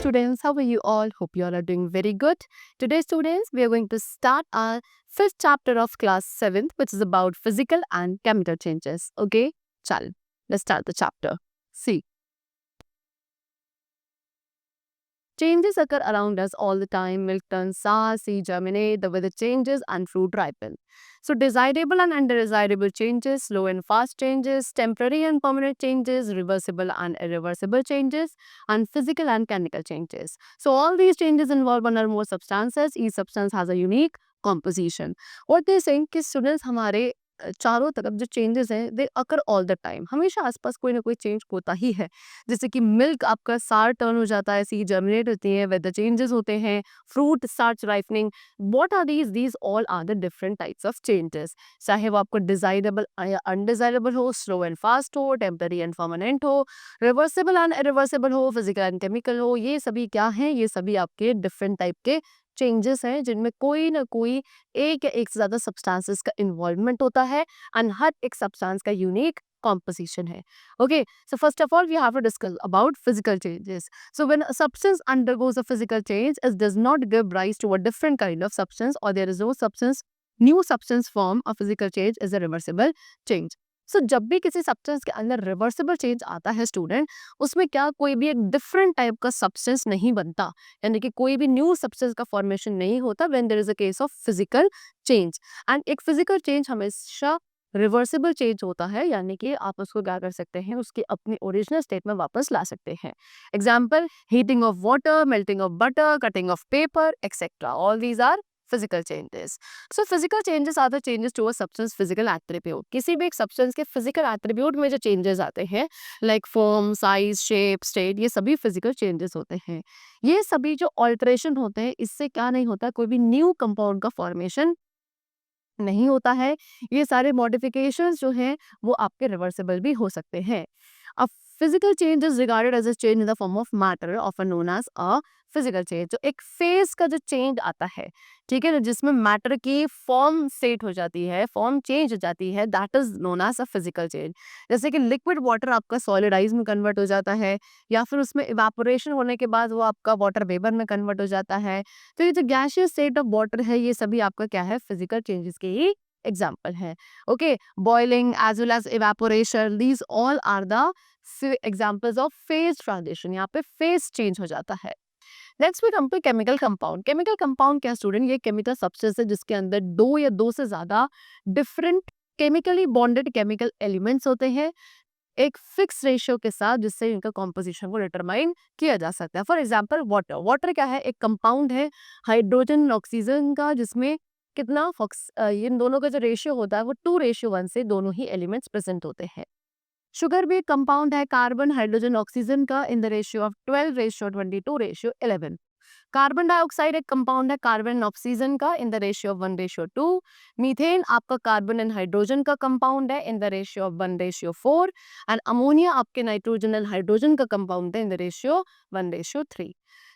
students, how are you all? Hope you all are doing very good. Today students, we are going to start our fifth chapter of class 7th, which is about physical and chemical changes. Okay, chal, let's start the chapter. See, changes occur around us all the time. Milk turns sour, seeds germinate, the weather changes, and fruit ripen. So, desirable and undesirable changes, slow and fast changes, temporary and permanent changes, reversible and irreversible changes, and physical and chemical changes. So, all these changes involve one or more substances. Each substance has a unique composition. What they're saying कि students हमारे चारों तरफ जो changes हैं दे अकर all the time, हमेशा आसपास कोई ना कोई चेंज होता ही है। जैसे कि मिल्क आपका सार टर्न हो जाता है, सीड जर्मिनेट होती है, वेदर चेंजेस होते हैं, fruit starts ripening. What are these all are the different types of changes. चाहे वो आपको डिजायरेबल या अनडिजायरेबल हो, स्लो एंड फास्ट हो, टेम्पररी एंड परमानेंट हो, रिवर्सिबल एंड इरिवर्सिबल हो, फिजिकल एंड केमिकल हो, ये सभी क्या हैं? ये सभी आपके डिफरेंट टाइप के चेंजेस हैं जिनमें कोई ना कोई एक या एक से ज्यादा सब्सटेंसेस का इन्वॉल्वमेंट होता है एंड हर एक सब्सटेंस का यूनिक composition है. Okay, so first of all we have to discuss about physical changes. So when a substance undergoes a physical change, it does not give rise to a different kind of substance, or there is no substance, new substance form. A physical change is a reversible change. So जब भी किसी substance के अंदर reversible change आता है student, उसमें क्या कोई भी एक डिफरेंट टाइप का सब्सटेंस नहीं बनता, यानी कि कोई भी न्यू सब्सटेंस का फॉर्मेशन नहीं होता when there is a case of physical change. And एक फिजिकल चेंज हमेशा रिवर्सिबल चेंज होता है, यानी कि आप उसको क्या कर सकते हैं, उसके अपने ओरिजिनल स्टेट में वापस ला सकते हैं. Example, heating of water, melting of butter, cutting of paper etcetera, all these are physical changes. So physical changes are the changes to a substance physical attribute. किसी भी एक सब्सटेंस के फिजिकल एट्रीब्यूट में जो चेंजेस आते हैं, like form, size, shape, state, ये सभी फिजिकल चेंजेस होते हैं. ये सभी जो ऑल्टरेशन होते हैं, इससे क्या नहीं होता, कोई भी न्यू कंपाउंड का फॉर्मेशन नहीं होता है. ये सारे मॉडिफिकेशंस जो हैं वो आपके रिवर्सिबल भी हो सकते हैं. अब physical change is regarded as a change in the form of matter, often known as a physical change. जो एक फेज का जो चेंज आता है, ठीक है ना, जिसमें मैटर की फॉर्म सेट हो जाती है, फॉर्म चेंज हो जाती है, that is known as a physical change. जैसे कि लिक्विड वाटर आपका सॉलिडाइज में कन्वर्ट हो जाता है, या फिर उसमें इवापोरेशन होने के बाद वो आपका वाटर वेपर में कन्वर्ट हो जाता है. तो ये जो गैसियस स्टेट ऑफ वाटर है, ये सभी आपका क्या है, फिजिकल चेंजेस के ही एग्जाम्पल है. Okay, boiling as well as evaporation, these all are the examples of phase transition. यहाँ पे फेज चेंज हो जाता है. Next we come to chemical compound. Chemical compound क्या स्टूडेंट? ये केमिकल सब्सटेंस है जिसके अंदर दो या दो से ज्यादा different chemically bonded chemical elements होते हैं एक फिक्स रेशियो के साथ, जिससे इनका कॉम्पोजिशन को डिटरमाइन किया जा सकता है. For example water. वाटर क्या है? एक कंपाउंड है हाइड्रोजन ऑक्सीजन का, जिसमें कितना इन दोनों का जो रेशियो होता है वो 2:1 से दोनों ही एलिमेंट्स प्रेजेंट होते हैं. शुगर भी एक कंपाउंड है कार्बन हाइड्रोजन ऑक्सीजन का in the ratio of 12:22:11. Carbon dioxide एक कंपाउंड है कार्बन ऑक्सीजन का in the ratio of 1:2. Methane आपका कार्बन एंड हाइड्रोजन का कंपाउंड है in the ratio of 1:4. And ammonia आपके नाइट्रोजन एंड हाइड्रोजन का कंपाउंड है इन द रेशियो 1:3.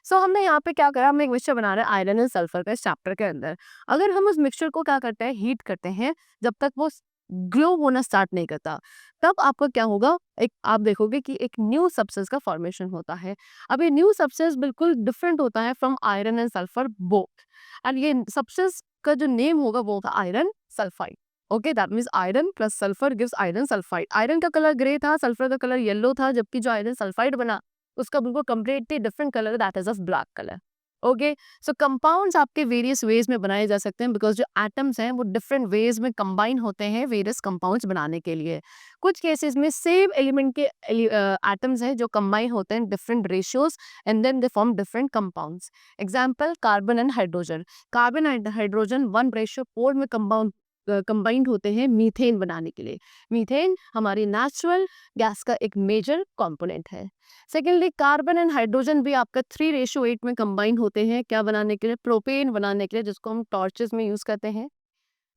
सो हमने यहाँ पे क्या करा, हमने एक मिक्सचर बना रहे हैं आयरन एंड सल्फर का इस चैप्टर के अंदर. अगर हम उस मिक्सचर को क्या करते हैं, हीट करते हैं, जब तक वो ग्लो होना स्टार्ट नहीं करता, तब आपका क्या होगा, एक आप देखोगे कि एक न्यू सब्सटेंस का फॉर्मेशन होता है. अब ये न्यू सब्सटेंस बिल्कुल डिफरेंट होता है from iron and sulphur both. And ये सब्सटेंस का जो नेम होगा वो होगा iron sulphide. Okay, that means iron plus sulphur gives iron sulphide. Iron का कलर ग्रे था, सल्फर का कलर येलो था, जबकि जो आयरन सल्फाइड बना उसका बिल्कुल completely different colour, that is of black colour. Okay, so compounds आपके वेरियस वेज में बनाए जा सकते हैं, बिकॉज जो एटम्स हैं वो डिफरेंट वेज में कंबाइन होते हैं वेरियस कंपाउंड्स बनाने के लिए. कुछ केसेस में सेम एलिमेंट के एटम्स हैं जो कंबाइन होते हैं different ratios and then they form different compounds. Example, carbon and hydrogen. Carbon and hydrogen 1:4 में कंबाइंड होते हैं मीथेन बनाने के लिए. मीथेन हमारी नेचुरल गैस का एक मेजर कंपोनेंट है. सेकेंडली, कार्बन एंड हाइड्रोजन भी आपका 3:8 में कंबाइन होते हैं, क्या बनाने के लिए, प्रोपेन बनाने के लिए, जिसको हम टॉर्चेस में यूज करते हैं.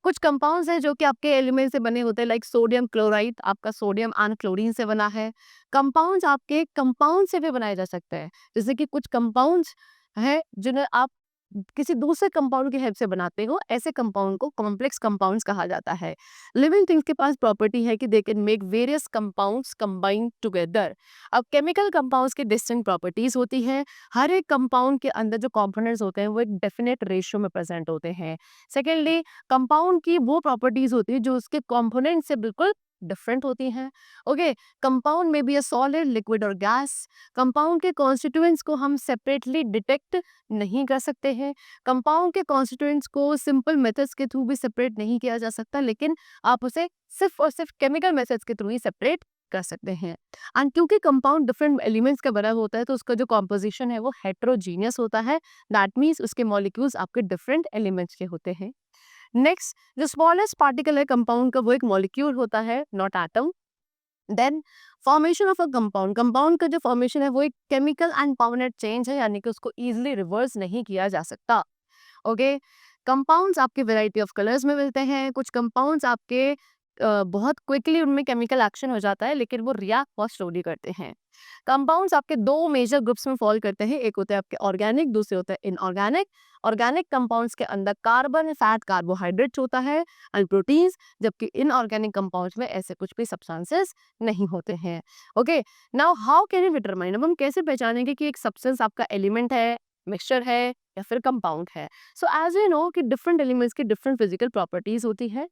कुछ कंपाउंड्स हैं जो कि आपके एलिमेंट से बने होते हैं, लाइक सोडियम क्लोराइड आपका सोडियम एंड क्लोरीन से बना है. कंपाउंड्स आपके कंपाउंड से भी बनाए जा सकते हैं, जैसे कि कुछ कंपाउंड्स हैं जिन्हें आप किसी दूसरे कंपाउंड की हेल्प से बनाते हो, ऐसे कंपाउंड को कॉम्प्लेक्स कंपाउंड्स कहा जाता है। लिविंग थिंग्स के पास प्रॉपर्टी है कि they can make various compounds combine together. अब केमिकल कंपाउंड्स की डिस्टिंक्ट प्रॉपर्टीज होती है। हर एक कंपाउंड के अंदर जो कंपोनेंट्स होते हैं वो एक डेफिनेट रेशियो में प्रेजेंट होते हैं। सेकेंडली, कंपाउंड की वो प्रॉपर्टीज होती है जो उसके कंपोनेंट से बिल्कुल डिफरेंट होती हैं। ओके, कंपाउंड में बी अ सॉलिड, लिक्विड और गैस। कंपाउंड के कॉन्स्टिट्यूएंट्स को हम सेपरेटली डिटेक्ट नहीं कर सकते हैं। कंपाउंड के कॉन्स्टिट्यूएंट्स को सिंपल मेथड्स के थ्रू भी सेपरेट नहीं किया जा सकता, लेकिन आप उसे सिर्फ और सिर्फ केमिकल मेथड्स के थ्रू ही सेपरेट कर सकते हैं। एंड क्योंकि कंपाउंड डिफरेंट एलिमेंट्स का बना होता है तो उसका जो कॉम्पोजिशन है वो हेट्रोजीनियस होता है। दैट मीन्स उसके मॉलिक्यूल्स आपके डिफरेंट एलिमेंट्स के होते हैं। नेक्स्ट, जो स्मॉलेस्ट पार्टिकल है कंपाउंड का वो एक मॉलिक्यूल होता है, not atom. Then formation of a compound, compound का जो फॉर्मेशन है वो एक केमिकल एंड परमानेंट चेंज है, यानी कि उसको इजीली रिवर्स नहीं किया जा सकता। ओके, कंपाउंड्स आपके वैरायटी ऑफ कलर्स में मिलते हैं। कुछ कंपाउंड्स आपके बहुत क्विकली उनमें केमिकल एक्शन हो जाता है, लेकिन वो रिएक्ट बहुत स्लोली करते हैं। कंपाउंड्स आपके दो मेजर ग्रुप्स में फॉल करते हैं, एक होता है आपके ऑर्गेनिक, दूसरे होता है इनऑर्गेनिक। ऑर्गेनिक कंपाउंड्स के अंदर कार्बन, फैट, कार्बोहाइड्रेट्स होता है एंड प्रोटीन्स, जबकि इनऑर्गेनिक कंपाउंड्स में ऐसे कुछ भी सब्सटेंसेस नहीं होते हैं। Okay, now how can you determine, अब हम कैसे पहचानेंगे कि एक सब्सटेंस आपका एलिमेंट है, मिक्सचर है या फिर कंपाउंड है। सो एज यू नो कि डिफरेंट एलिमेंट्स की डिफरेंट फिजिकल प्रॉपर्टीज होती है।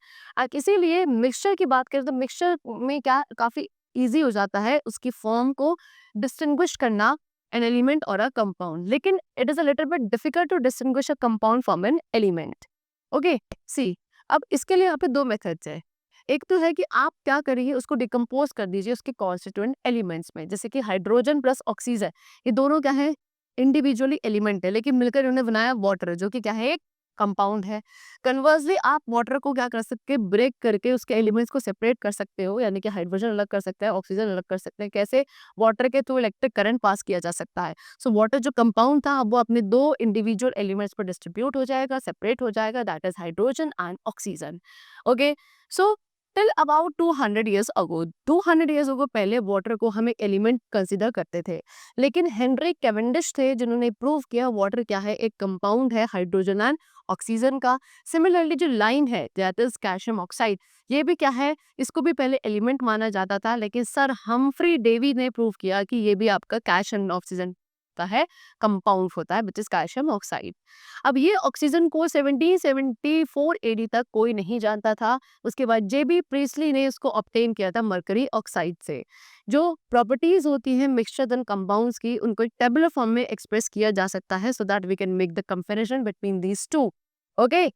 इसीलिए मिक्सचर की बात करें तो मिक्सचर में क्या काफी इजी हो जाता है उसकी फॉर्म को डिस्टिंग्विश करना, एन एलिमेंट और अ कंपाउंड। लेकिन it is a little bit difficult to distinguish a compound from an element. Okay, see, अब इसके लिए यहाँ पे दो मेथड्स है। एक तो है कि आप क्या करिए, उसको डिकम्पोज कर दीजिए उसके कॉन्स्टिट्यूएंट एलिमेंट्स में, जैसे कि हाइड्रोजन प्लस ऑक्सीजन, ये दोनों क्या है, इंडिविजुअली एलिमेंट है, लेकिन मिलकर उन्होंने बनाया वाटर, जो कि क्या है, एक कंपाउंड है। कन्वर्सली आप वाटर को क्या कर सकते हैं, ब्रेक करके उसके एलिमेंट्स को सेपरेट कर सकते हो, यानी कि हाइड्रोजन अलग कर सकते हैं, ऑक्सीजन अलग कर सकते हैं। कैसे? वाटर के थ्रू इलेक्ट्रिक करंट पास किया जा सकता है। सो वाटर जो कंपाउंड था अब वो अपने दो इंडिविजुअल एलिमेंट्स पर डिस्ट्रीब्यूट हो जाएगा, सेपरेट हो जाएगा, that is hydrogen and oxygen. Okay, so till about 200 years ago, 200 years ago पहले वाटर को हम एक एलिमेंट कंसिडर करते थे, लेकिन हेनरी कैवेंडिश थे जिन्होंने प्रूव किया वाटर क्या है, एक कंपाउंड है हाइड्रोजन एंड ऑक्सीजन का। सिमिलरली जो लाइन है दैट इज कैल्शियम ऑक्साइड, ये भी क्या है, इसको भी पहले एलिमेंट माना जाता था, लेकिन सर हम्फ्री डेवी ने प्रूव किया कि ये भी आपका कैल्शियम ऑक्सीजन का है, कंपाउंड होता है विच इज कैल्शियम ऑक्साइड। अब ये ऑक्सीजन को 1774 एडी तक कोई नहीं जानता था। उसके बाद जेबी प्रीस्ली ने इसको ऑब्टेन किया था मरकरी ऑक्साइड से। जो प्रॉपर्टीज होती हैं मिक्सचर एंड कंपाउंड्स की, उनको एक टेबुलर फॉर्म में एक्सप्रेस किया जा सकता है so that we can make the comparison between these two. Okay,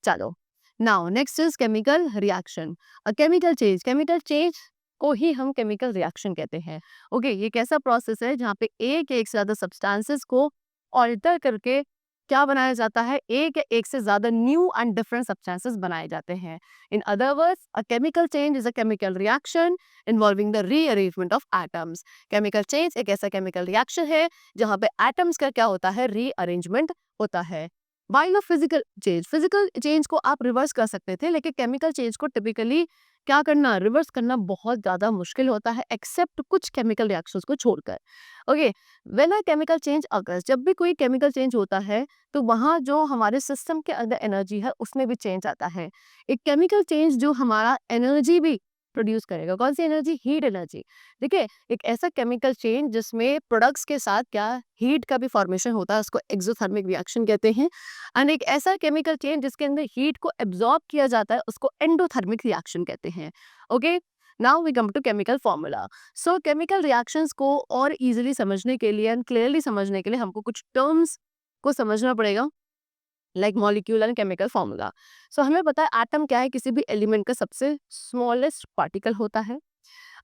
चलो, now next is chemical reaction. Chemical change, chemical change को ही हम केमिकल रिएक्शन कहते हैं। ओके, ये कैसा प्रोसेस है जहाँ पे एक या एक से ज्यादा सब्सटेंसेस को ऑल्टर करके क्या बनाया जाता है, एक या एक से ज्यादा न्यू एंड डिफरेंट सब्सटेंसेस बनाए जाते हैं। In other words, a chemical change is a chemical reaction involving the rearrangement of atoms. Chemical change एक ऐसा केमिकल रिएक्शन है जहाँ पे एटम्स का क्या होता है, रीअरेंजमेंट होता है। वाइल ऑफ फिजिकल चेंज को आप रिवर्स कर सकते थे, लेकिन केमिकल चेंज को टिपिकली क्या करना, रिवर्स करना बहुत ज्यादा मुश्किल होता है, एक्सेप्ट कुछ केमिकल रिएक्शंस को छोड़कर। Okay, when a chemical change occurs, जब भी कोई केमिकल चेंज होता है तो वहाँ जो हमारे सिस्टम के अंदर एनर्जी है उसमें भी चेंज आता है। एक केमिकल चेंज जो हमारा एनर्जी भी प्रोड्यूस करेगा, कौन सी एनर्जी, हीट एनर्जी। देखिए, एक ऐसा केमिकल चेंज जिसमें प्रोडक्ट्स के साथ क्या हीट का भी फॉर्मेशन होता है, उसको एक्सोथर्मिक रिएक्शन कहते हैं। एंड एक ऐसा केमिकल चेंज जिसके अंदर हीट को एब्जॉर्ब किया जाता है उसको एंडोथर्मिक रिएक्शन कहते हैं। Okay, now we come to chemical formula. So chemical reactions को और इजीली समझने के लिए एंड क्लियरली समझने के लिए हमको कुछ टर्म्स को समझना पड़ेगा, like molecule and chemical formula. So हमें पता है एटम क्या है, किसी भी एलिमेंट का सबसे स्मॉलेस्ट पार्टिकल होता है।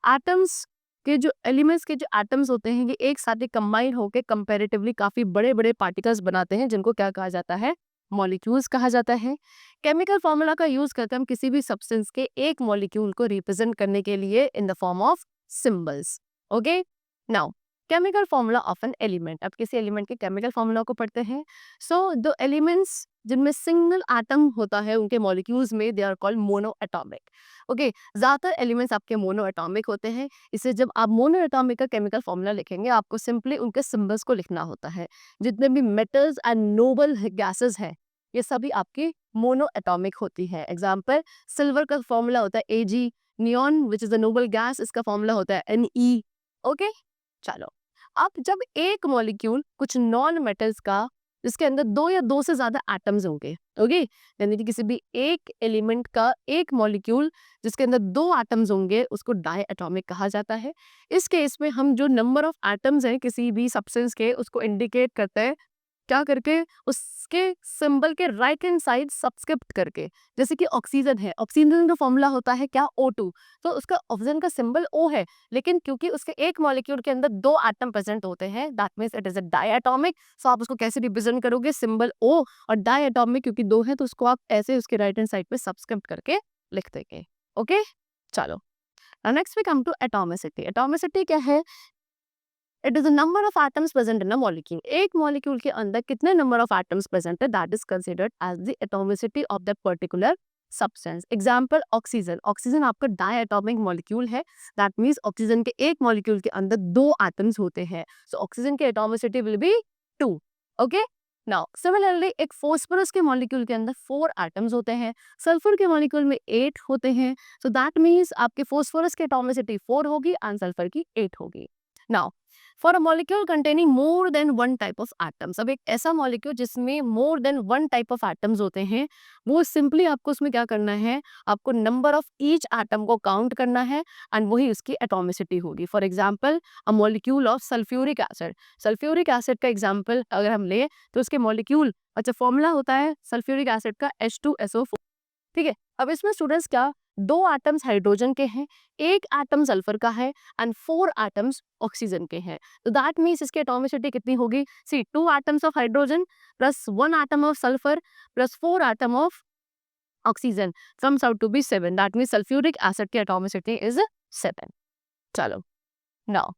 एटम्स के जो एलिमेंट्स के जो एटम्स होते हैं ये एक साथ कंबाइन होकर कंपैरेटिवली काफी बड़े बड़े पार्टिकल्स बनाते हैं, जिनको क्या कहा जाता है, मॉलिक्यूल्स कहा जाता है। केमिकल फॉर्मूला का यूज करके हम किसी भी सब्सटेंस के एक मॉलिक्यूल को रिप्रेजेंट करने के लिए in the form of symbols. Okay, now chemical formula of an element, अब किसी एलिमेंट के केमिकल फॉर्मूला को पढ़ते हैं. सो द एलिमेंट्स जिनमें सिंगल एटम होता है उनके मॉलिक्यूल्स में they are called mono atomic. Okay, ज्यादातर एलिमेंट्स आपके मोनो एटॉमिक होते हैं. इसे जब आप मोनो एटॉमिक का केमिकल फॉर्मूला लिखेंगे आपको सिंपली उनके सिंबल्स को लिखना होता है. जितने भी मेटल्स एंड नोबल गैसेस हैं ये सभी आपकी मोनो एटॉमिक होती है. एग्जाम्पल, सिल्वर का फॉर्मूला होता है Ag, neon which is a noble gas, इसका फॉर्मूला होता है Ne. ओके, चलो. अब जब एक मॉलिक्यूल कुछ नॉन मेटल्स का जिसके अंदर दो या दो से ज्यादा एटम्स होंगे, ओके, यानी कि किसी भी एक एलिमेंट का एक मॉलिक्यूल जिसके अंदर दो एटम्स होंगे उसको डाई एटॉमिक कहा जाता है. इस केस में हम जो नंबर ऑफ एटम्स हैं किसी भी सब्सटेंस के उसको इंडिकेट करते हैं क्या करके, उसके सिंबल के राइट हैंड साइड सब्सक्रिप्ट करके. जैसे कि ऑक्सीजन है, ऑक्सीजन का फॉर्मूला होता है क्या, O2. तो उसका ऑक्सीजन का सिंबल O है, लेकिन क्योंकि उसके एक मॉलिक्यूल के अंदर दो एटम प्रेजेंट होते हैं that means it is a diatomic. So आप उसको कैसे रिप्रेजेंट करोगे, सिंबल O, और डायएटॉमिक क्योंकि दो है तो उसको आप ऐसे उसके राइट हैंड साइड पे सब्सक्रिप्ट करके लिख देंगे. ओके, चलो. Next we come to atomicity. Atomicity क्या है? It is the number of atoms present in a molecule. एक मॉलिक्यूल के अंदर कितने नंबर ऑफ एटम्स प्रेजेंट है that is considered as the atomicity of that particular substance. Example, oxygen. Oxygen आपका diatomic molecule है. That means oxygen के एक molecule के अंदर दो एटम्स होते हैं. सो ऑक्सीजन की atomicity will be 2. Okay, now similarly एक फॉस्फोरस के मॉलिक्यूल के अंदर 4 एटम्स होते हैं. सल्फर के मॉलिक्यूल में 8 होते हैं. सो दैट मींस आपके फॉस्फोरस की एटॉमिसिटी 4 होगी एंड सल्फर की 8 होगी. Now for a molecule containing more than one type of atoms, अब एक ऐसा मॉलिक्यूल जिसमें मोर than one type of atoms होते हैं वो सिंपली आपको उसमें क्या करना है, आपको नंबर ऑफ ईच एटम को काउंट करना है एंड वही उसकी एटॉमिसिटी होगी. For example, a molecule of sulphuric acid. Sulphuric acid का एग्जांपल अगर हम ले तो उसके मॉलिक्यूल, अच्छा, फॉर्मूला होता है सल्फ्यूरिक एसिड का H2SO4. ठीक है, अब इसमें स्टूडेंट्स क्या, दो एटम्स हाइड्रोजन के हैं, एक एटम सल्फर का है एंड 4 एटम्स ऑक्सीजन के हैं. तो दैट मींस इसकी एटॉमिसिटी कितनी होगी, see 2 atoms of hydrogen plus 1 atom of sulphur plus 4 atom of oxygen comes out to be 7. That means sulphuric acid की एटॉमिसिटी इज 7. चलो, now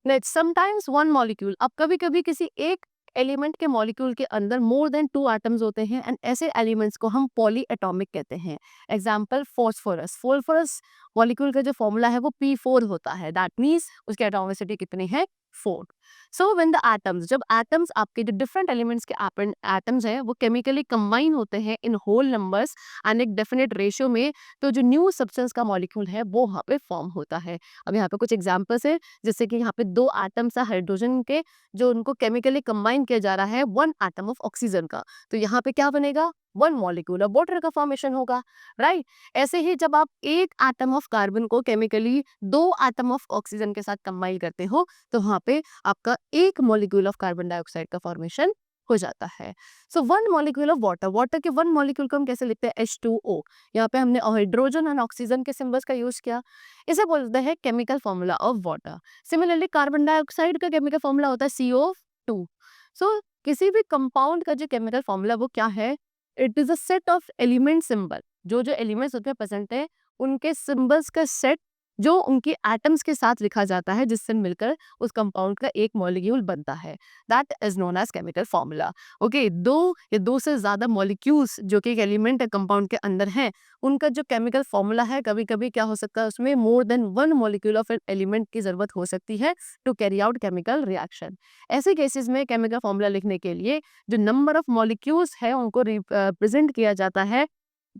next, sometimes one molecule. अब कभी कभी किसी एक एलिमेंट के मॉलिक्यूल के अंदर मोर देन 2 एटम्स होते हैं एंड ऐसे एलिमेंट्स को हम पॉली एटॉमिक कहते हैं. Example, phosphorus. फॉस्फोरस मॉलिक्यूल का जो फॉर्मूला है वो P4 होता है. दैट मींस उसकी एटॉमिसिटी कितनी है, 4. सो व्हेन द एटम्स, जब एटम्स आपके जो डिफरेंट एलिमेंट्स के एटम्स हैं वो केमिकली कंबाइन होते हैं इन होल नंबर्स एंड एक डेफिनेट रेशियो में, तो जो न्यू सब्सटेंस का मॉलिक्यूल है वो वहाँ पे फॉर्म होता है. अब यहाँ पे कुछ एग्जांपल्स है, जैसे कि यहाँ पे दो एटम्स है हाइड्रोजन के जो उनको केमिकली कंबाइन किया जा रहा है वन एटम ऑफ ऑक्सीजन का, तो यहाँ पे क्या बनेगा, वन मॉलिक्यूल ऑफ वाटर का फॉर्मेशन होगा, राइट. ऐसे ही जब आप एक एटम ऑफ कार्बन को केमिकली दो एटम ऑफ ऑक्सीजन के साथ कंबाइन करते हो तो वहाँ पे आपका एक मॉलिक्यूल ऑफ कार्बन डाइऑक्साइड का फॉर्मेशन हो जाता है. So one molecule of water. Water के वन मॉलिक्यूल को हम कैसे लिखते हैं, H2O. यहाँ पे हमने हाइड्रोजन और ऑक्सीजन के सिंबल्स का यूज किया. इसे बोलते हैं chemical formula of water. Similarly carbon dioxide का केमिकल फॉर्मूला होता है CO2. सो किसी भी कंपाउंड का जो केमिकल फॉर्मूला वो क्या है, it is a set of element symbol. जो जो एलिमेंट्स उसमें प्रेजेंट है उनके सिंबल्स का सेट जो उनके एटम्स के साथ लिखा जाता है जिससे मिलकर उस कंपाउंड का एक मॉलिक्यूल बनता है. That is known as chemical formula. Okay, दो या दो से ज्यादा मॉलिक्यूल्स जो कि एक एलिमेंट है कंपाउंड के अंदर हैं उनका जो केमिकल फॉर्मूला है, कभी कभी क्या हो सकता है उसमें more than one molecule of an element की जरूरत हो सकती है to carry out chemical reaction. ऐसे केसेस में केमिकल फॉर्मूला लिखने के लिए जो नंबर ऑफ मॉलिक्यूल्स है उनको रिप्रेजेंट किया जाता है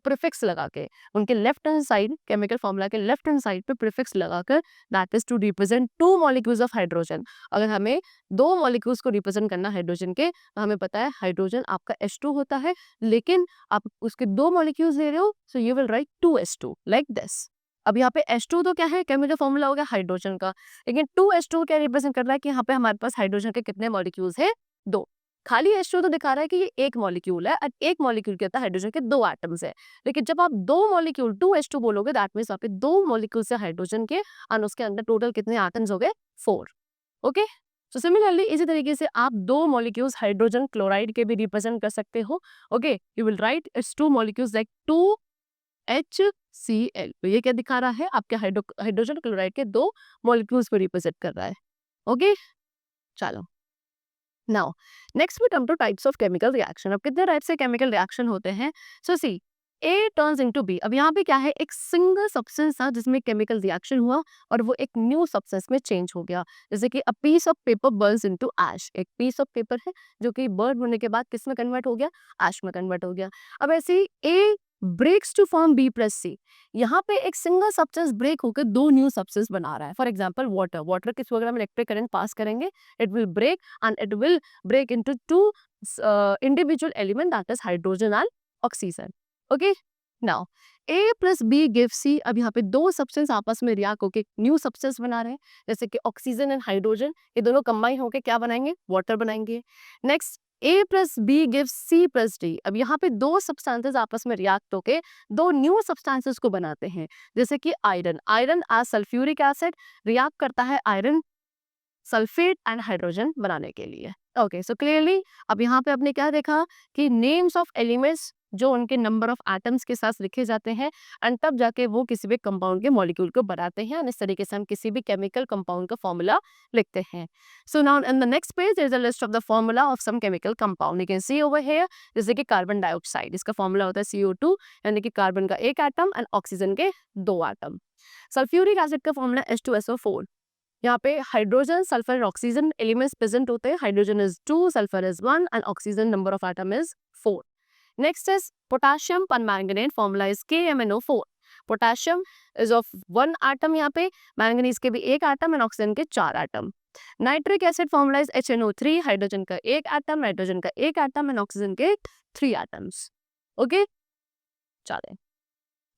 प्रीफिक्स लगा के. उनके left hand side, chemical formula के लेफ्ट हैंड साइड पे प्रीफिक्स लगाकर, that is to represent two molecules of hydrogen. अगर हमें दो मॉलिक्यूल्स को रिप्रेजेंट करना हाइड्रोजन के, तो हमें पता है हाइड्रोजन आपका H2 होता है, लेकिन आप उसके दो मॉलिक्यूल्स ले रहे हो so you will write 2H2 like this. अब यहाँ पे H2 तो क्या है, केमिकल फॉर्मूला हो गया हाइड्रोजन का, लेकिन 2H2 क्या रिप्रेजेंट कर रहा है कि यहाँ पे हमारे पास हाइड्रोजन के कितने मॉलिक्यूल्स है, दो. खाली H2 तो दिखा रहा है कि ये एक मॉलिक्यूल है और एक मॉलिक्यूल के अंदर हाइड्रोजन के दो एटम्स है, लेकिन जब आप दो मॉलिक्यूल 2H2 बोलोगे दैट मींस वहाँ पे दो मॉलिक्यूल से हाइड्रोजन के और उसके अंदर टोटल कितने एटम्स हो गए, 4. ओके, सो सिमिलरली इसी तरीके से आप दो मॉलिक्यूल्स हाइड्रोजन क्लोराइड के भी रिप्रेजेंट कर सकते हो. Okay, you will write it's two molecules like 2 HCl। तो ये क्या दिखा रहा है, आपके हाइड्रोजन क्लोराइड के 2 मॉलिक्यूल्स को रिप्रेजेंट कर रहा है। ओके, चलो now next we come to types of chemical reaction. अब कितने टाइप से केमिकल रिएक्शन होते हैं? So see, A turns into B. अब यहाँ पे क्या है, एक सिंगल सब्सटेंस था जिसमें केमिकल रिएक्शन हुआ और वो एक न्यू सब्सटेंस में चेंज हो गया। जैसे कि a piece of paper burns into ash. एक पीस ऑफ पेपर है जो कि बर्न होने के बाद किस में कन्वर्ट हो गया, ऐश में कन्वर्ट हो गया। अब ऐसे ही A breaks to form B plus C. यहाँ पे एक सिंगल सब्सटेंस ब्रेक होकर 2 न्यू सब्सटेंस बना रहा है। फॉर एग्जाम्पल वाटर, वाटर के थ्रू अगर हम इलेक्ट्रिक करंट पास करेंगे, it will break and it will break into two individual element, that is hydrogen and oxygen. Okay, now A plus B gives C। अब यहाँ पे 2 substance आपस में react होके न्यू सब्सटेंस बना रहे हैं, जैसे कि ऑक्सीजन एंड हाइड्रोजन, ये दोनों कंबाइन होके क्या बनाएंगे, वाटर बनाएंगे। Next A plus B gives C plus D। अब यहाँ पे 2 सब्सटेंसेस आपस में रिएक्ट होके 2 न्यू सब्सटेंसेस को बनाते हैं, जैसे कि iron, iron as sulphuric acid react करता है आयरन सल्फेट एंड हाइड्रोजन बनाने के लिए। ओके, सो क्लियरली अब यहाँ पे आपने क्या देखा कि नेम्स ऑफ एलिमेंट्स जो उनके नंबर ऑफ एटम्स के साथ लिखे जाते हैं एंड तब जाके वो किसी भी कंपाउंड के मॉलिक्यूल को बनाते हैं, इस तरीके से हम किसी भी केमिकल कंपाउंड का फॉर्मूला लिखते हैं। So now in the next page there is a list of the formula of some chemical compound. You can see over here, जैसे कि कार्बन डाइऑक्साइड, इसका फॉर्मूला होता है CO2, यानी कि कार्बन का 1 एटम एंड ऑक्सीजन के 2 एटम। सल्फ्यूरिक एसिड का फॉर्मूला H2SO4। यहाँ पे हाइड्रोजन, सल्फर और ऑक्सीजन एलिमेंट्स प्रेजेंट होते हैं। Hydrogen is 2, sulphur is 1 and oxygen number of atom is 4। Next is potassium permanganate, formula is KMnO4। Potassium is of 1 atom, यहाँ पे manganese के भी 1 एटम एंड ऑक्सीजन के 4 atom. Nitric acid formula is HNO3, hydrogen का 1 atom, nitrogen का 1 atom and oxygen के 3 atoms. Okay, चलें।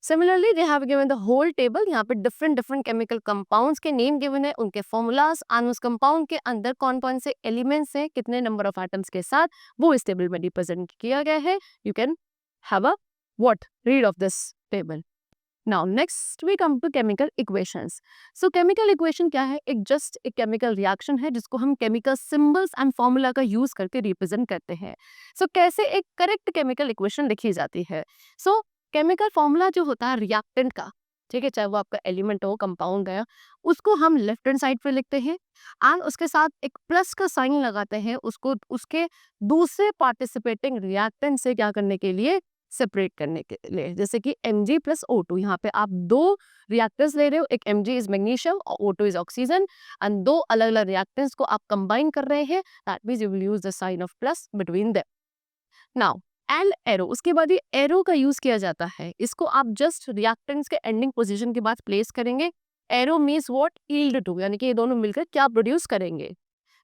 Similarly, they have given the whole table। यहाँ पे different chemical compounds के name given है, उनके formulas और उस compound के अंदर कौन कौन से elements हैं, कितने number of atoms के साथ, वो इस table में represent किया गया है। You can have a read of this table. Now next we come to chemical equations. So chemical equation क्या है, एक just एक chemical reaction है जिसको हम chemical symbols and formula का use करके represent करते हैं। So कैसे एक correct chemical equation लिखी जाती है? So केमिकल फॉर्मूला जो होता है रिएक्टेंट का, ठीक है, चाहे वो आपका एलिमेंट हो, कंपाउंड है, उसको हम लेफ्ट हैंड साइड पे लिखते हैं एंड उसके साथ एक प्लस का साइन लगाते हैं, उसको उसके दूसरे पार्टिसिपेटिंग रिएक्टेंट से क्या करने के लिए, सेपरेट करने के लिए। जैसे कि Mg प्लस O2, यहाँ पे आप 2 रिएक्टर्स ले रहे हो, एक Mg इज मैग्नीशियम और O2 इज ऑक्सीजन एंड 2 अलग अलग रिएक्टेंट्स को आप कंबाइन कर रहे हैं, that means you will use the sign of plus between them. Now and arrow, उसके बाद ये एरो का यूज किया जाता है, इसको आप जस्ट रिएक्टेंट्स के एंडिंग पोजीशन के बाद प्लेस करेंगे। Arrow means what, yield to, यानी कि ये दोनों मिलकर क्या प्रोड्यूस करेंगे,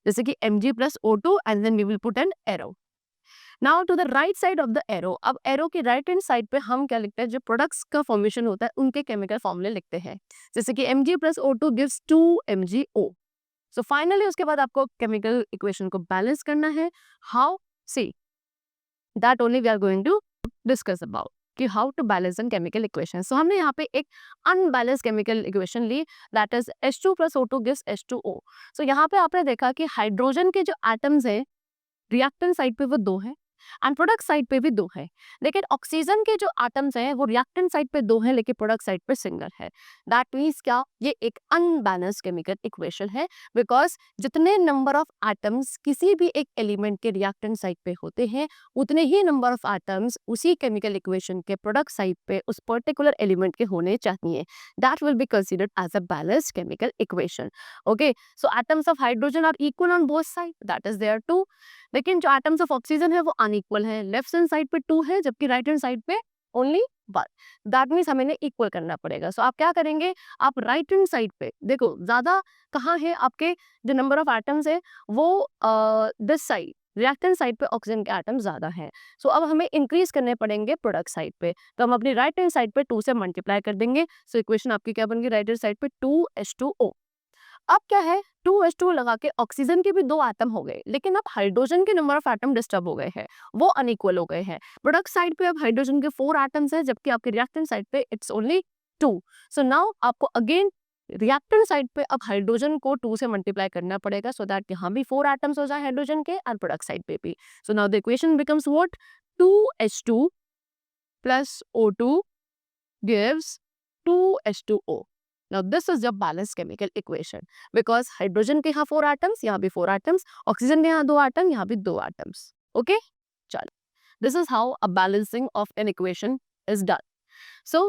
जैसे कि Mg plus O2 and then we will put an arrow. Now to the right side of the arrow, अब एरो के राइट हैंड साइड पे हम क्या लिखते हैं, जो प्रोडक्ट्स का फॉर्मेशन होता है उनके केमिकल फॉर्मूले लिखते हैं, जैसे कि Mg plus O2 gives 2MgO। So finally उसके बाद आपको केमिकल इक्वेशन को बैलेंस करना है। How, see that only we are going to discuss about कि how to balance an chemical equation। So हमने यहाँ पे एक unbalanced chemical equation Lee, that is H2 plus O2 gives H2O। So यहाँ पे आपने देखा कि हाइड्रोजन के जो एटम्स है रिएक्टेंट साइड पे वो 2 है एंड प्रोडक्ट साइड पे भी 2 है, लेकिन ऑक्सीजन के जो एटम्स हैं वो रिएक्टेंट साइड पे 2 है लेकिन प्रोडक्ट साइड पे सिंगल है। दैट मीन्स क्या, ये एक अनबैलेंस्ड केमिकल इक्वेशन है, बिकॉज जितने नंबर ऑफ एटम्स किसी भी एक एलिमेंट के रिएक्टेंट साइड पे होते हैं उतने ही नंबर ऑफ एटम्स उसी केमिकल इक्वेशन के प्रोडक्ट साइड पे उस पर्टिकुलर एलिमेंट के होने चाहिए। That will be considered as a balanced chemical equation. Okay, so atoms of hydrogen are equal on both side, that is there 2, लेकिन जो atoms of oxygen है वो अनइक्वल है, लेफ्ट हैंड साइड पे 2 है जबकि राइट हैंड साइड पे only 1। That means हमें इक्वल करना पड़ेगा। सो आप क्या करेंगे, आप राइट हैंड साइड पे देखो ज्यादा कहाँ है, आपके जो नंबर ऑफ एटम्स है वो दिस साइड रिएक्टेंट साइड पे ऑक्सीजन के एटम ज्यादा हैं। सो अब हमें इंक्रीज करने पड़ेंगे प्रोडक्ट साइड पे, तो हम अपनी राइट हैंड साइड पे 2 से मल्टीप्लाई कर देंगे। सो इक्वेशन आपकी क्या बन गई, राइट हैंड साइड पे 2H2O। अब क्या है, 2H2 लगा के ऑक्सीजन के भी 2 एटम हो गए, लेकिन अब हाइड्रोजन के नंबर ऑफ एटम डिस्टर्ब हो गए हैं, वो अनइक्वल हो गए हैं। प्रोडक्ट साइड पे अब हाइड्रोजन के 4 एटम्स हैं जबकि आपके रिएक्टेंट साइड पे इट्स ओनली 2। सो नाउ आपको अगेन रिएक्टेंट साइड पे अब हाइड्रोजन को 2 से मल्टीप्लाई करना पड़ेगा सो दैट यहाँ भी 4 एटम्स हो जाए हाइड्रोजन के और प्रोडक्ट साइड पे भी। So now the equation becomes what, 2H2 plus O2 gives 2H2O. Now this is your balanced chemical equation because hydrogen के यहाँ 4 atoms, यहाँ भी 4 atoms, oxygen के यहाँ 2 atoms, यहाँ भी 2 atoms. Okay? चलो. This is how a balancing of an equation is done. So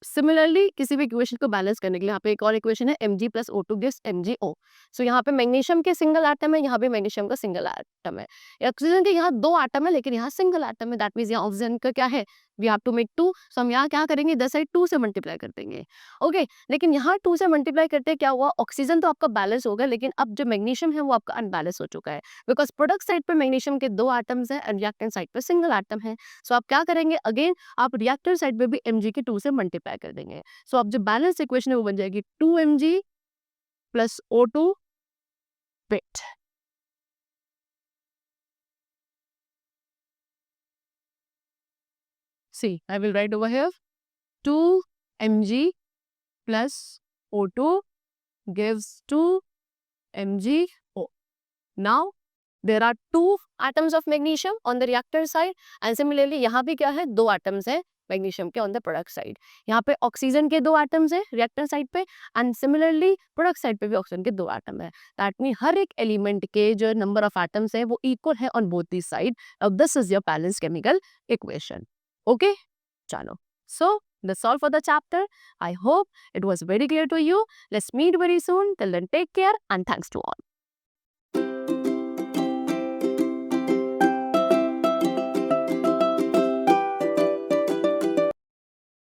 similarly किसी भी इक्वेशन को बैलेंस करने के लिए यहाँ पे एक और इक्वेशन है Mg plus O2 gives MgO. सो यहाँ पे मैग्नीशियम के सिंगल एटम है, यहाँ पे मैग्नीशियम का सिंगल एटम है. ऑक्सीजन के यहाँ 2 एटम है लेकिन यहाँ सिंगल एटम है. दैट मीन्स यहाँ ऑक्सीजन का क्या है, वी हैव टू मेक 2. सो हम यहाँ क्या करेंगे, इधर साइड 2 से मल्टीप्लाई कर देंगे. ओके लेकिन यहाँ 2 से मल्टीप्लाई करते क्या हुआ, ऑक्सीजन तो आपका बैलेंस होगा लेकिन अब जो मैग्नीशियम है वो आपका अनबैलेंस हो चुका है बिकॉज प्रोडक्ट साइड पे मैग्नीशियम के 2 एटम्स है एंड रिएक्टेंट साइड पे सिंगल एटम है. सो आप क्या करेंगे, अगेन आप रिएक्टर साइड पे भी Mg के 2 से मल्टीप्लाई कर देंगे. सो अब जो बैलेंस इक्वेशन है वो बन जाएगी 2Mg plus O2 wait. See, I will write over here 2Mg plus O2 gives 2MgO. Now, there are 2 atoms of magnesium on the reactor side and similarly यहाँ भी क्या है, 2 atoms है मैग्नीशियम के ऑन द प्रोडक्ट साइड. यहाँ पे oxygen के 2 atoms है रिएक्टर साइड पे एंड सिमिलरली प्रोडक्ट साइड पे भी ऑक्सीजन के 2 एटम है. दैट मीन हर एक एलिमेंट के जो नंबर ऑफ एटम्स है वो इक्वल है ऑन बोथ दी साइड. अब this is your balance chemical equation. Okay चलो, सो that's all for the chapter. I hope it was very clear to you. Let's meet very soon. Till then, take care and thanks to all.